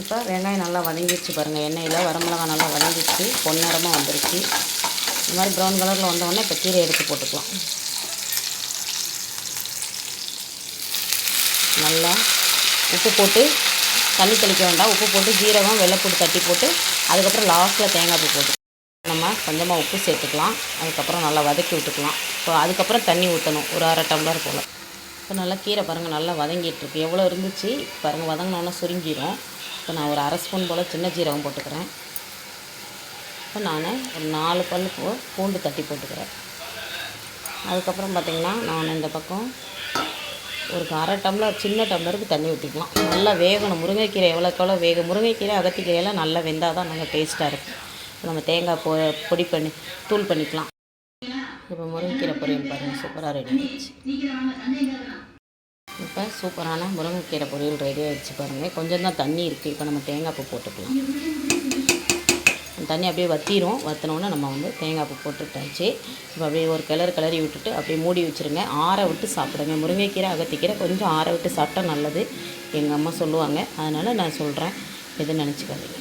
இப்போ வெங்காயம் நல்லா வதங்கிடுச்சு பாருங்கள், எண்ணெயில் வரமிளகாய் நல்லா வதங்கிடுச்சு, பொன்னிறமாக வந்துருச்சு. இந்த மாதிரி ப்ரௌன் கலரில் வந்தோடனே இப்போ கீரை எடுத்து போட்டுக்கலாம். நல்லா உப்பு போட்டு தண்ணி தெளிக்க வேண்டாம், உப்பு போட்டு ஜீரகம் வெள்ளைப்பூடு தட்டி போட்டு அதுக்கப்புறம் லாஸ்ட்டில் தேங்காய் பூ போட்டு நம்ம கொஞ்சமாக உப்பு சேர்த்துக்கலாம். அதுக்கப்புறம் நல்லா வதக்கி விட்டுக்கலாம். இப்போ அதுக்கப்புறம் தண்ணி ஊற்றணும், ஒரு அரை டம்ளர் போல். இப்போ நல்லா கீரை பாருங்கள் நல்லா வதங்கிட்டுருக்கு. எவ்வளோ இருந்துச்சு பாருங்கள், வதங்கினோன்னா சுருங்கிடும். இப்போ நான் ஒரு அரை ஸ்பூன் போல் சின்ன ஜீரகம் போட்டுக்கிறேன். இப்போ நான் ஒரு 4 பல் பூண்டு தட்டி போட்டுக்கிறேன். அதுக்கப்புறம் பார்த்திங்கன்னா நான் இந்த பக்கம் ஒரு அரை டம்ளர் சின்ன டம்ளருக்கு தண்ணி ஊற்றிக்கலாம். நல்லா வேகணும் முருங்கைக்கீரை, எவ்வளோக்கு எவ்வளோ முருங்கைக்கீரை அகத்திக்கீரையெல்லாம் நல்லா வெந்தால் தான் நல்லா டேஸ்ட்டாக இருக்கும். நம்ம தேங்காய் பொடி பண்ணி தூள் பண்ணிக்கலாம். இப்போ முருங்கைக்கீரை பொரியல் பாருங்கள் சூப்பராக ரெடி ஆகிடுச்சு. இப்போ சூப்பரான முருங்கைக்கீரை பொரியல் ரெடி ஆகிடுச்சு பாருங்கள். கொஞ்சம் தான் தண்ணி இருக்குது. இப்போ நம்ம தேங்காய் பூ போட்டுக்கலாம். தண்ணி அப்படியே வற்றிடும். வற்றினோன்னே நம்ம தேங்காய் பூ போட்டுட்டாச்சு. இப்போ அப்படியே ஒரு கிளறி விட்டுட்டு அப்படியே மூடி வச்சுருங்க. ஆற விட்டு சாப்பிடுங்க. முருங்கைக்கீரை அகத்திக்கீரை கொஞ்சம் ஆற விட்டு சாப்பிட்டா நல்லது, எங்கள் அம்மா சொல்லுவாங்க. அதனால் நான் சொல்கிறேன், எதுவும் நினச்சிக்காதீங்க.